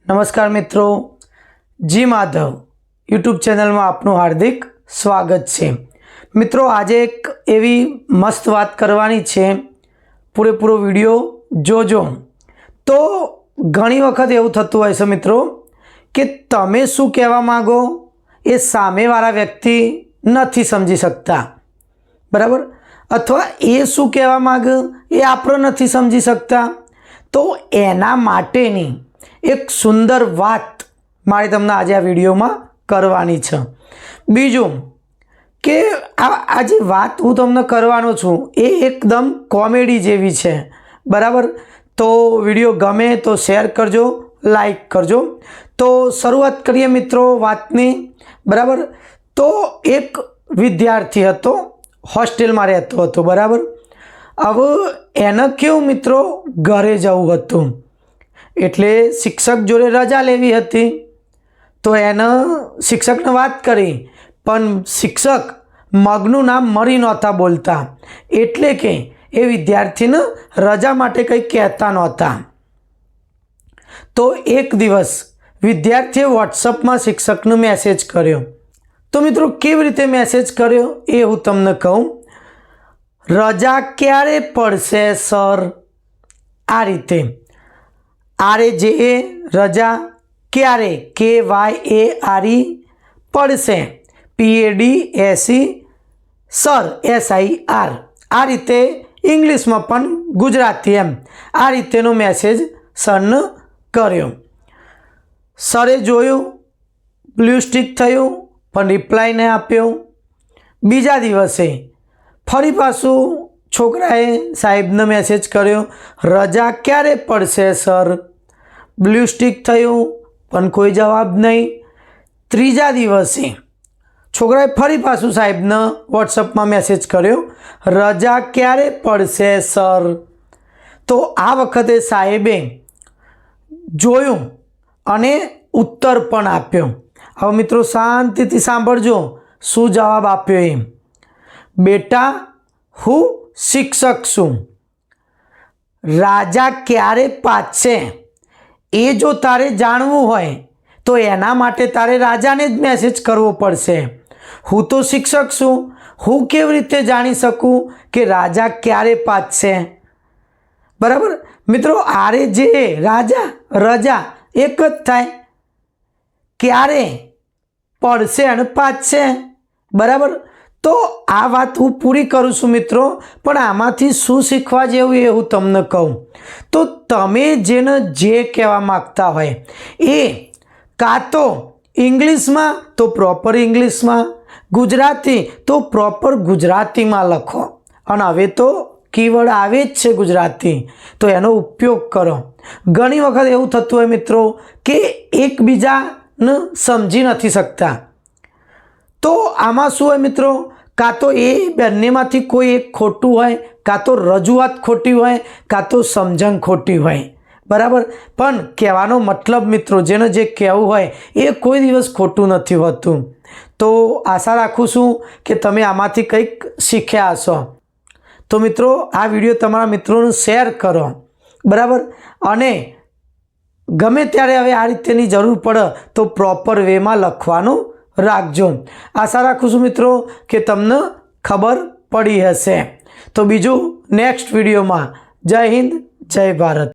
नमस्कार मित्रों, जी Madhav YouTube channel में आपनु हार्दिक स्वागत है। मित्रों, आज एक एवी मस्त बात करवानी छे, पूरेपूरो विडियो जोजो। तो घणी वखत एवुं थतुं होय छे मित्रों कि तमे शुं कहेवा मांगो ए सामेवाळा व्यक्ति नथी समजी सकता, बराबर, अथवा ए शुं कहेवा मांगे ए आपणे नथी समजी सकता। तो एना माटेनी एक सुंदर बात मारे तमने आज आ विडियो में करवानी छे। बीजू के आज बात हूँ तमने करवानो छूं ए एकदम कॉमेडी जेवी छे, बराबर। तो विडियो गमे तो शेर करजो, लाइक करजो। तो शुरुआत करिए मित्रों वातनी, बराबर। तो एक विद्यार्थी हतो, होस्टेल में रहतो हतो, बराबर। अब एने केवुं मित्रों घरे जवुं हतुं, एटले शिक्षक जोड़े रजा लेवी हती। तो एने शिक्षकने वात करी, पण शिक्षक मगनुं नाम मरी नहोता बोलता, एटले के ए विद्यार्थीने रजा माटे कंई कहेता नहोता। तो एक दिवस विद्यार्थीए व्हाट्सएप में शिक्षकने मैसेज कर्यो। तो मित्रों केवी रीते मैसेज कर्यो ए हूँ तमने कहूँ। रजा क्यारे पड़शे सर, आ रीते RAJA रजा क्यारे KYARE पड़शे PADSE सर SIR, आ रीते इंग्लिश में पण गुजराती एम आ रीतेनो मैसेज सरने कर्यो। सरे जोयुं, ब्लू स्टिक थयुं, पण रिप्लाय नहीं आप्यो। बीजा दिवसे फरी पाछुं छोकराए साहेबने मैसेज कर्यो, रजा क्यारे पड़शे सर, ब्लू स्टिक थयुं, पण कोई जवाब नहीं। त्रीजा दिवसे छोकराए फरी पाछुं साहेबने व्हाट्सएप में मैसेज कर्यो, रजा क्यारे पड़शे सर। तो आ वखते साहेबे जोयुं अने उत्तर पण आप्यो। हवे मित्रों शांतिथी सांभळजो शुं जवाब आप्यो एम। बेटा हूँ शिक्षक छूं, राजा क्यारे पाछे ए जो तारे जाणवुं होय तो एना माटे तारे राजाने ज मैसेज करवो पड़शे। हूँ तो शिक्षक छूं, हूँ केवी रीते जाणी सकूं कि राजा क्यारे पाछे, बराबर। मित्रों RAJA राजा रजा एक ज थाय, क्यारे पड़शे अने पाछे, बराबर। तो आ बात हूँ पूरी करूँ छूं मित्रों, पण आमांथी शुं शीखवा जेवुं ए हूँ तमने कहूँ। तो तमे जेने जे कहेवा मागता होय ए कां तो इंग्लिश में तो प्रॉपर इंग्लिश में, गुजराती तो प्रॉपर गुजराती में लखो। अने हवे तो कीवर्ड आवे ज छे गुजराती, तो एनो उपयोग करो। घणी वखत एवुं थतुं होय मित्रों के एकबीजाने समजी नथी सकता। तो आमां शुं होय मित्रों, कां तो ए बंनेमांथी कोई एक खोटुं होय, कां तो रजूआत खोटी होय, कां तो समजण खोटी होय, बराबर। पण कहेवानो मतलब मित्रों जेने जे कहेवुं होय ए कोई दिवस खोटुं नथी होतुं। तो आशा राखुं छुं कि तमे आमांथी कंईक शीख्या हशो। तो मित्रों आ विडियो तमारा मित्रोने शेर करो, बराबर। अने गमे त्यारे हवे आ रीतेनी जरूर पड़े तो प्रॉपर वे में लखवानुं राखजो। आशा राखुं छुं मित्रों कि तमने खबर पड़ी हशे। तो बीजू नेक्स्ट विडियो में। जय हिंद, जय भारत।